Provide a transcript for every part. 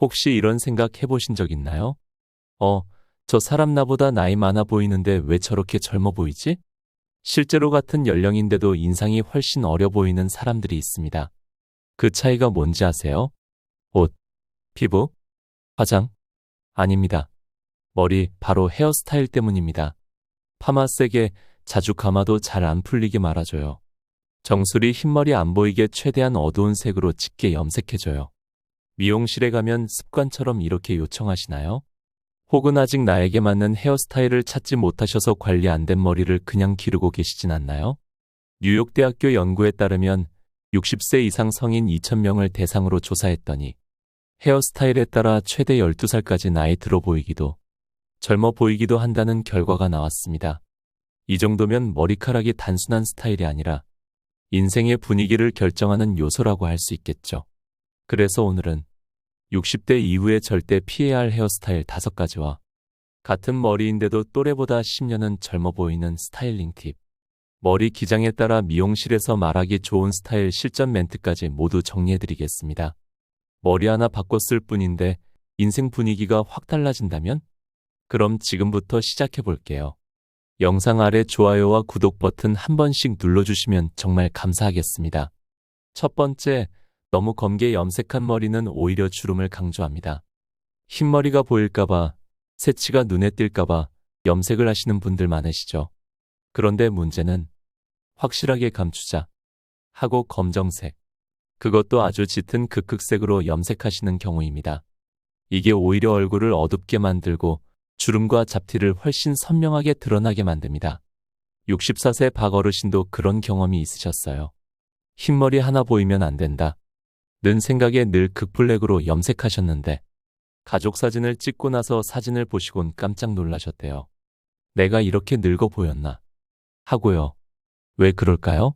혹시 이런 생각 해보신 적 있나요? 어, 저 사람 나보다 나이 많아 보이는데 왜 저렇게 젊어 보이지? 실제로 같은 연령인데도 인상이 훨씬 어려 보이는 사람들이 있습니다. 그 차이가 뭔지 아세요? 옷, 피부, 화장? 아닙니다. 머리, 바로 헤어스타일 때문입니다. 파마 세게 자주 감아도 잘 안 풀리게 말아줘요. 정수리 흰머리 안 보이게 최대한 어두운 색으로 짙게 염색해줘요. 미용실에 가면 습관처럼 이렇게 요청하시나요? 혹은 아직 나에게 맞는 헤어스타일을 찾지 못하셔서 관리 안 된 머리를 그냥 기르고 계시진 않나요? 뉴욕대학교 연구에 따르면 60세 이상 성인 2,000명을 대상으로 조사했더니 헤어스타일에 따라 최대 12살까지 나이 들어 보이기도 젊어 보이기도 한다는 결과가 나왔습니다. 이 정도면 머리카락이 단순한 스타일이 아니라 인생의 분위기를 결정하는 요소라고 할 수 있겠죠. 그래서 오늘은 60대 이후에 절대 피해야 할 헤어스타일 5가지와 같은 머리인데도 또래보다 10년은 젊어 보이는 스타일링 팁, 머리 기장에 따라 미용실에서 말하기 좋은 스타일 실전 멘트까지 모두 정리해드리겠습니다. 머리 하나 바꿨을 뿐인데 인생 분위기가 확 달라진다면? 그럼 지금부터 시작해볼게요. 영상 아래 좋아요와 구독 버튼 한 번씩 눌러주시면 정말 감사하겠습니다. 첫 번째, 너무 검게 염색한 머리는 오히려 주름을 강조합니다. 흰머리가 보일까봐, 새치가 눈에 띌까봐 염색을 하시는 분들 많으시죠. 그런데 문제는 확실하게 감추자 하고 검정색, 그것도 아주 짙은 극흑색으로 염색하시는 경우입니다. 이게 오히려 얼굴을 어둡게 만들고 주름과 잡티를 훨씬 선명하게 드러나게 만듭니다. 64세 박어르신도 그런 경험이 있으셨어요. 흰머리 하나 보이면 안 된다 는 생각에 늘 극블랙으로 염색하셨는데 가족 사진을 찍고 나서 사진을 보시곤 깜짝 놀라셨대요. 내가 이렇게 늙어 보였나? 하고요. 왜 그럴까요?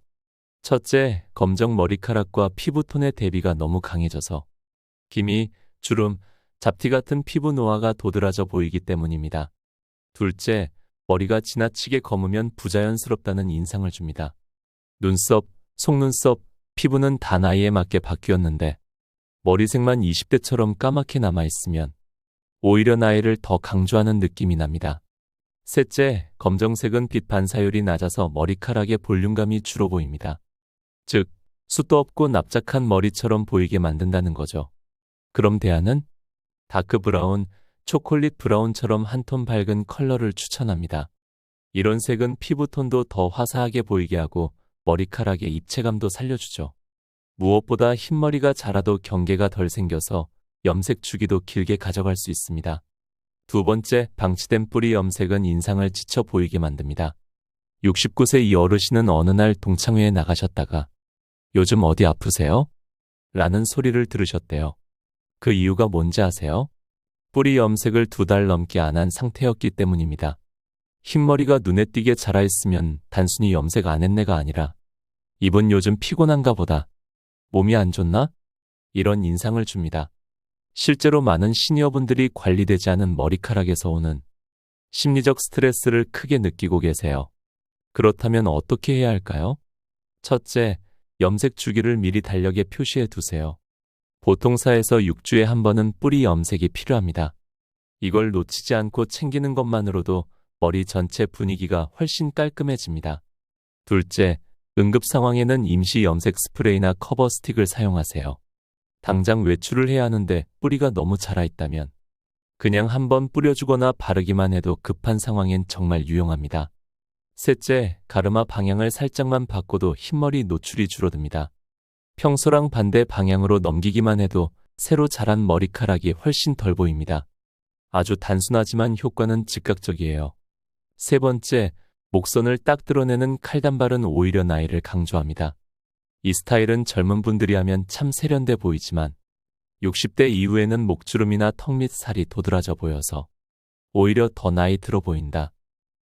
첫째, 검정 머리카락과 피부톤의 대비가 너무 강해져서 기미, 주름, 잡티 같은 피부 노화가 도드라져 보이기 때문입니다. 둘째, 머리가 지나치게 검으면 부자연스럽다는 인상을 줍니다. 눈썹, 속눈썹, 피부는 다 나이에 맞게 바뀌었는데 머리색만 20대처럼 까맣게 남아있으면 오히려 나이를 더 강조하는 느낌이 납니다. 셋째, 검정색은 빛 반사율이 낮아서 머리카락의 볼륨감이 줄어 보입니다. 즉, 숱도 없고 납작한 머리처럼 보이게 만든다는 거죠. 그럼 대안은? 다크 브라운, 초콜릿 브라운처럼 한 톤 밝은 컬러를 추천합니다. 이런 색은 피부톤도 더 화사하게 보이게 하고 머리카락의 입체감도 살려주죠. 무엇보다 흰머리가 자라도 경계가 덜 생겨서 염색 주기도 길게 가져갈 수 있습니다. 두 번째, 방치된 뿌리 염색은 인상을 지쳐 보이게 만듭니다. 69세 이 어르신은 어느 날 동창회에 나가셨다가 요즘 어디 아프세요? 라는 소리를 들으셨대요. 그 이유가 뭔지 아세요? 뿌리 염색을 2달 넘게 안 한 상태였기 때문입니다. 흰머리가 눈에 띄게 자라있으면 단순히 염색 안 했네가 아니라 이분 요즘 피곤한가 보다, 몸이 안 좋나? 이런 인상을 줍니다. 실제로 많은 시니어분들이 관리되지 않은 머리카락에서 오는 심리적 스트레스를 크게 느끼고 계세요. 그렇다면 어떻게 해야 할까요? 첫째, 염색 주기를 미리 달력에 표시해 두세요. 보통 4에서 6주에 한 번은 뿌리 염색이 필요합니다. 이걸 놓치지 않고 챙기는 것만으로도 머리 전체 분위기가 훨씬 깔끔해집니다. 둘째, 응급 상황에는 임시 염색 스프레이나 커버 스틱을 사용하세요. 당장 외출을 해야 하는데 뿌리가 너무 자라 있다면 그냥 한번 뿌려주거나 바르기만 해도 급한 상황엔 정말 유용합니다. 셋째, 가르마 방향을 살짝만 바꿔도 흰머리 노출이 줄어듭니다. 평소랑 반대 방향으로 넘기기만 해도 새로 자란 머리카락이 훨씬 덜 보입니다. 아주 단순하지만 효과는 즉각적이에요. 세 번째, 목선을 딱 드러내는 칼단발은 오히려 나이를 강조합니다. 이 스타일은 젊은 분들이 하면 참 세련돼 보이지만 60대 이후에는 목주름이나 턱 밑 살이 도드라져 보여서 오히려 더 나이 들어 보인다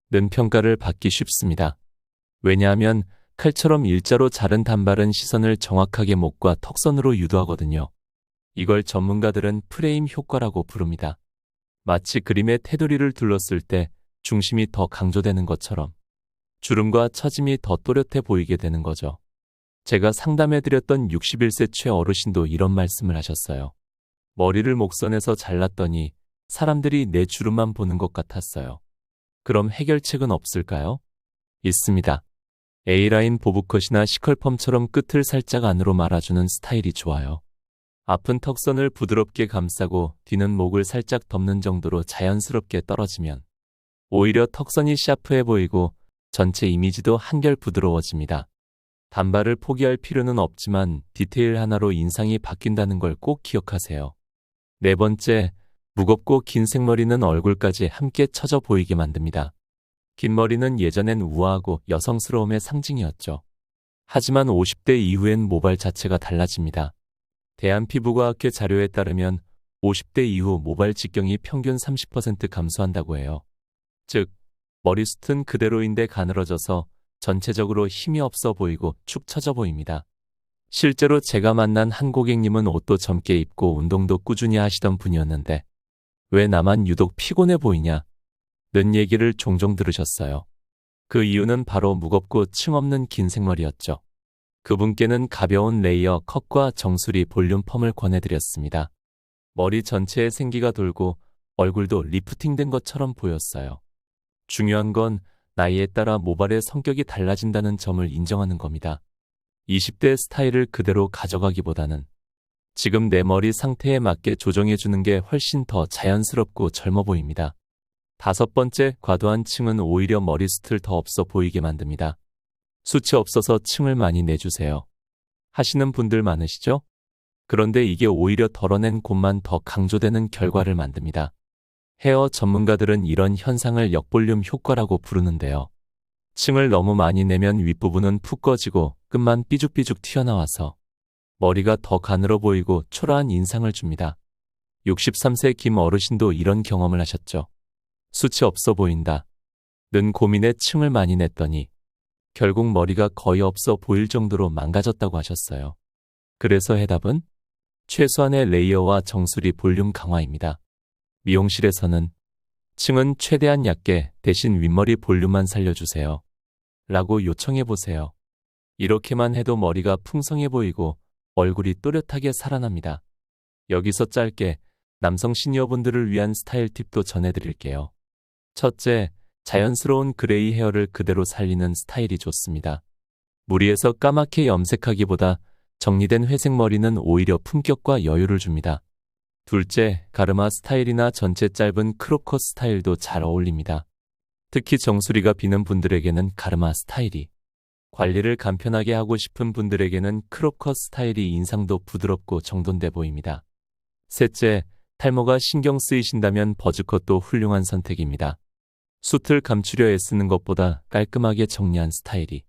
는 평가를 받기 쉽습니다. 왜냐하면 칼처럼 일자로 자른 단발은 시선을 정확하게 목과 턱선으로 유도하거든요. 이걸 전문가들은 프레임 효과라고 부릅니다. 마치 그림의 테두리를 둘렀을 때 중심이 더 강조되는 것처럼 주름과 처짐이 더 또렷해 보이게 되는 거죠. 제가 상담해드렸던 61세 최 어르신도 이런 말씀을 하셨어요. 머리를 목선에서 잘랐더니 사람들이 내 주름만 보는 것 같았어요. 그럼 해결책은 없을까요? 있습니다. A라인 보브컷이나 시컬펌처럼 끝을 살짝 안으로 말아주는 스타일이 좋아요. 앞은 턱선을 부드럽게 감싸고 뒤는 목을 살짝 덮는 정도로 자연스럽게 떨어지면 오히려 턱선이 샤프해 보이고 전체 이미지도 한결 부드러워집니다. 단발을 포기할 필요는 없지만 디테일 하나로 인상이 바뀐다는 걸 꼭 기억하세요. 네 번째, 무겁고 긴 생머리는 얼굴까지 함께 처져 보이게 만듭니다. 긴 머리는 예전엔 우아하고 여성스러움의 상징이었죠. 하지만 50대 이후엔 모발 자체가 달라집니다. 대한피부과학회 자료에 따르면 50대 이후 모발 직경이 평균 30% 감소한다고 해요. 즉, 머리숱은 그대로인데 가늘어져서 전체적으로 힘이 없어 보이고 축 처져 보입니다. 실제로 제가 만난 한 고객님은 옷도 젊게 입고 운동도 꾸준히 하시던 분이었는데 왜 나만 유독 피곤해 보이냐? 는 얘기를 종종 들으셨어요. 그 이유는 바로 무겁고 층 없는 긴 생머리였죠. 그분께는 가벼운 레이어 컷과 정수리 볼륨 펌을 권해드렸습니다. 머리 전체에 생기가 돌고 얼굴도 리프팅된 것처럼 보였어요. 중요한 건 나이에 따라 모발의 성격이 달라진다는 점을 인정하는 겁니다. 20대 스타일을 그대로 가져가기보다는 지금 내 머리 상태에 맞게 조정해주는 게 훨씬 더 자연스럽고 젊어 보입니다. 다섯 번째, 과도한 층은 오히려 머리숱을 더 없어 보이게 만듭니다. 숱이 없어서 층을 많이 내주세요. 하시는 분들 많으시죠? 그런데 이게 오히려 덜어낸 곳만 더 강조되는 결과를 만듭니다. 헤어 전문가들은 이런 현상을 역볼륨 효과라고 부르는데요. 층을 너무 많이 내면 윗부분은 푹 꺼지고 끝만 삐죽삐죽 튀어나와서 머리가 더 가늘어 보이고 초라한 인상을 줍니다. 63세 김 어르신도 이런 경험을 하셨죠. 숱이 없어 보인다. 는 고민에 층을 많이 냈더니 결국 머리가 거의 없어 보일 정도로 망가졌다고 하셨어요. 그래서 해답은 최소한의 레이어와 정수리 볼륨 강화입니다. 미용실에서는 층은 최대한 얇게 대신 윗머리 볼륨만 살려주세요. 라고 요청해보세요. 이렇게만 해도 머리가 풍성해 보이고 얼굴이 또렷하게 살아납니다. 여기서 짧게 남성 시니어분들을 위한 스타일 팁도 전해드릴게요. 첫째, 자연스러운 그레이 헤어를 그대로 살리는 스타일이 좋습니다. 무리해서 까맣게 염색하기보다 정리된 회색 머리는 오히려 품격과 여유를 줍니다. 둘째, 가르마 스타일이나 전체 짧은 크롭컷 스타일도 잘 어울립니다. 특히 정수리가 비는 분들에게는 가르마 스타일이, 관리를 간편하게 하고 싶은 분들에게는 크롭컷 스타일이 인상도 부드럽고 정돈돼 보입니다. 셋째, 탈모가 신경 쓰이신다면 버즈컷도 훌륭한 선택입니다. 숱을 감추려 애쓰는 것보다 깔끔하게 정리한 스타일이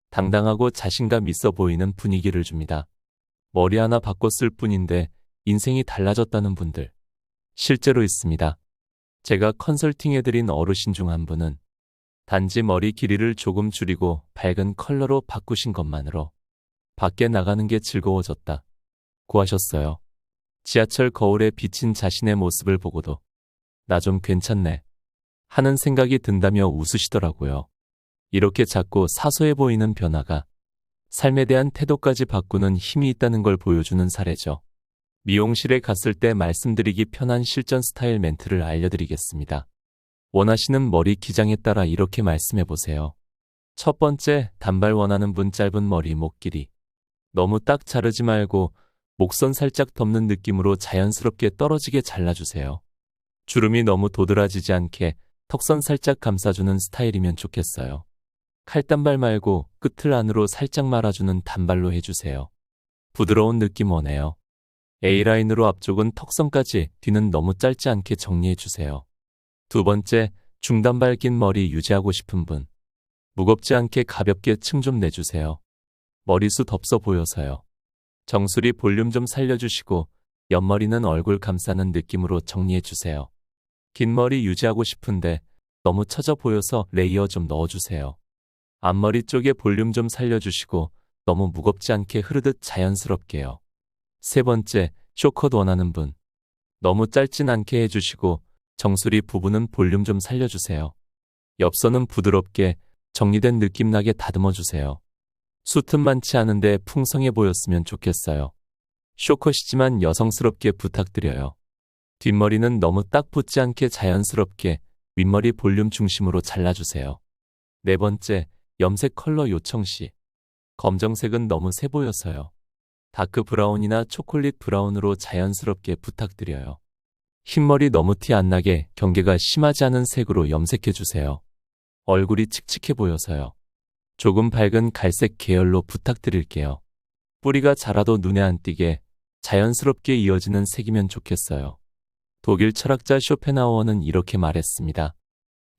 당당하고 자신감 있어 보이는 분위기를 줍니다. 머리 하나 바꿨을 뿐인데 인생이 달라졌다는 분들 실제로 있습니다. 제가 컨설팅해드린 어르신 중 한 분은 단지 머리 길이를 조금 줄이고 밝은 컬러로 바꾸신 것만으로 밖에 나가는 게 즐거워졌다 고 하셨어요. 지하철 거울에 비친 자신의 모습을 보고도 나 좀 괜찮네 하는 생각이 든다며 웃으시더라고요. 이렇게 작고 사소해 보이는 변화가 삶에 대한 태도까지 바꾸는 힘이 있다는 걸 보여주는 사례죠. 미용실에 갔을 때 말씀드리기 편한 실전 스타일 멘트를 알려드리겠습니다. 원하시는 머리 기장에 따라 이렇게 말씀해 보세요. 첫 번째, 단발 원하는 분 짧은 머리 목 길이. 너무 딱 자르지 말고 목선 살짝 덮는 느낌으로 자연스럽게 떨어지게 잘라주세요. 주름이 너무 도드라지지 않게 턱선 살짝 감싸주는 스타일이면 좋겠어요. 칼단발 말고 끝을 안으로 살짝 말아주는 단발로 해주세요. 부드러운 느낌 원해요. A라인으로 앞쪽은 턱선까지, 뒤는 너무 짧지 않게 정리해주세요. 두 번째, 중단발 긴 머리 유지하고 싶은 분. 무겁지 않게 가볍게 층 좀 내주세요. 머리숱 없어 보여서요. 정수리 볼륨 좀 살려주시고 옆머리는 얼굴 감싸는 느낌으로 정리해주세요. 긴 머리 유지하고 싶은데 너무 처져 보여서 레이어 좀 넣어주세요. 앞머리 쪽에 볼륨 좀 살려주시고 너무 무겁지 않게 흐르듯 자연스럽게요. 세 번째, 쇼컷 원하는 분. 너무 짧진 않게 해주시고 정수리 부분은 볼륨 좀 살려주세요. 옆선은 부드럽게 정리된 느낌 나게 다듬어주세요. 숱은 많지 않은데 풍성해 보였으면 좋겠어요. 쇼컷이지만 여성스럽게 부탁드려요. 뒷머리는 너무 딱 붙지 않게 자연스럽게 윗머리 볼륨 중심으로 잘라주세요. 네 번째, 염색 컬러 요청 시. 검정색은 너무 세 보여서요. 다크 브라운이나 초콜릿 브라운으로 자연스럽게 부탁드려요. 흰머리 너무 티 안 나게 경계가 심하지 않은 색으로 염색해주세요. 얼굴이 칙칙해 보여서요. 조금 밝은 갈색 계열로 부탁드릴게요. 뿌리가 자라도 눈에 안 띄게 자연스럽게 이어지는 색이면 좋겠어요. 독일 철학자 쇼펜하우어는 이렇게 말했습니다.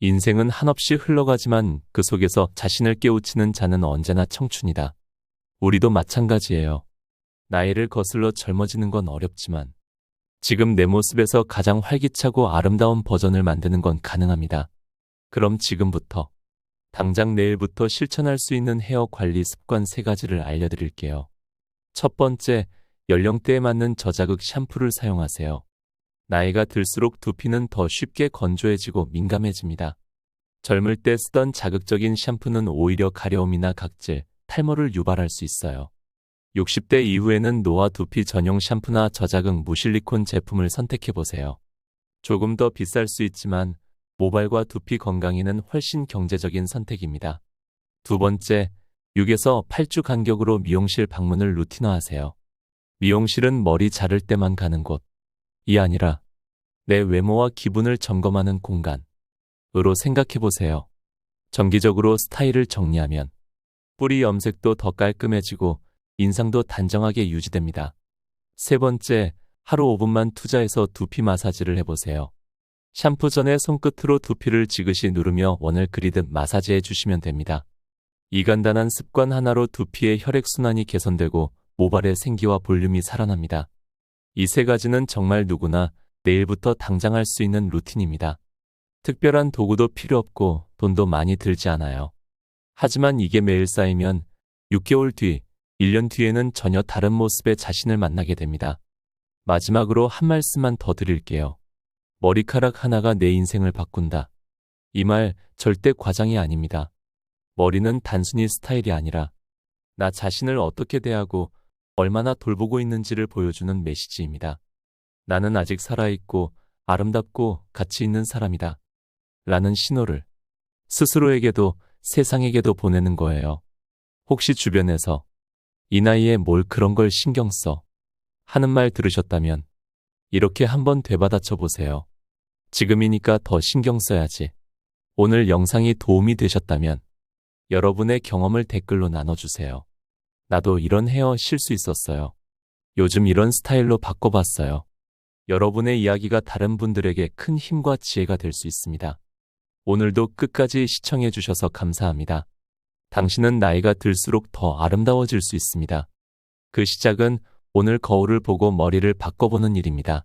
인생은 한없이 흘러가지만 그 속에서 자신을 깨우치는 자는 언제나 청춘이다. 우리도 마찬가지예요. 나이를 거슬러 젊어지는 건 어렵지만 지금 내 모습에서 가장 활기차고 아름다운 버전을 만드는 건 가능합니다. 그럼 지금부터, 당장 내일부터 실천할 수 있는 헤어 관리 습관 3가지를 알려드릴게요. 첫 번째, 연령대에 맞는 저자극 샴푸를 사용하세요. 나이가 들수록 두피는 더 쉽게 건조해지고 민감해집니다. 젊을 때 쓰던 자극적인 샴푸는 오히려 가려움이나 각질, 탈모를 유발할 수 있어요. 60대 이후에는 노화 두피 전용 샴푸나 저자극 무실리콘 제품을 선택해보세요. 조금 더 비쌀 수 있지만 모발과 두피 건강에는 훨씬 경제적인 선택입니다. 두 번째, 6에서 8주 간격으로 미용실 방문을 루틴화하세요. 미용실은 머리 자를 때만 가는 곳이 아니라 내 외모와 기분을 점검하는 공간으로 생각해보세요. 정기적으로 스타일을 정리하면 뿌리 염색도 더 깔끔해지고 인상도 단정하게 유지됩니다. 세 번째, 하루 5분만 투자해서 두피 마사지를 해보세요. 샴푸 전에 손끝으로 두피를 지그시 누르며 원을 그리듯 마사지해 주시면 됩니다. 이 간단한 습관 하나로 두피의 혈액순환이 개선되고 모발의 생기와 볼륨이 살아납니다. 이 3가지는 정말 누구나 내일부터 당장 할 수 있는 루틴입니다. 특별한 도구도 필요 없고 돈도 많이 들지 않아요. 하지만 이게 매일 쌓이면 6개월 뒤, 1년 뒤에는 전혀 다른 모습의 자신을 만나게 됩니다. 마지막으로 한 말씀만 더 드릴게요. 머리카락 하나가 내 인생을 바꾼다. 이 말 절대 과장이 아닙니다. 머리는 단순히 스타일이 아니라 나 자신을 어떻게 대하고 얼마나 돌보고 있는지를 보여주는 메시지입니다. 나는 아직 살아있고 아름답고 가치 있는 사람이다. 라는 신호를 스스로에게도 세상에게도 보내는 거예요. 혹시 주변에서 이 나이에 뭘 그런 걸 신경 써 하는 말 들으셨다면 이렇게 한번 되받아쳐 보세요. 지금이니까 더 신경 써야지. 오늘 영상이 도움이 되셨다면 여러분의 경험을 댓글로 나눠주세요. 나도 이런 헤어 실 수 있었어요. 요즘 이런 스타일로 바꿔봤어요. 여러분의 이야기가 다른 분들에게 큰 힘과 지혜가 될 수 있습니다. 오늘도 끝까지 시청해 주셔서 감사합니다. 당신은 나이가 들수록 더 아름다워질 수 있습니다. 그 시작은 오늘 거울을 보고 머리를 바꿔보는 일입니다.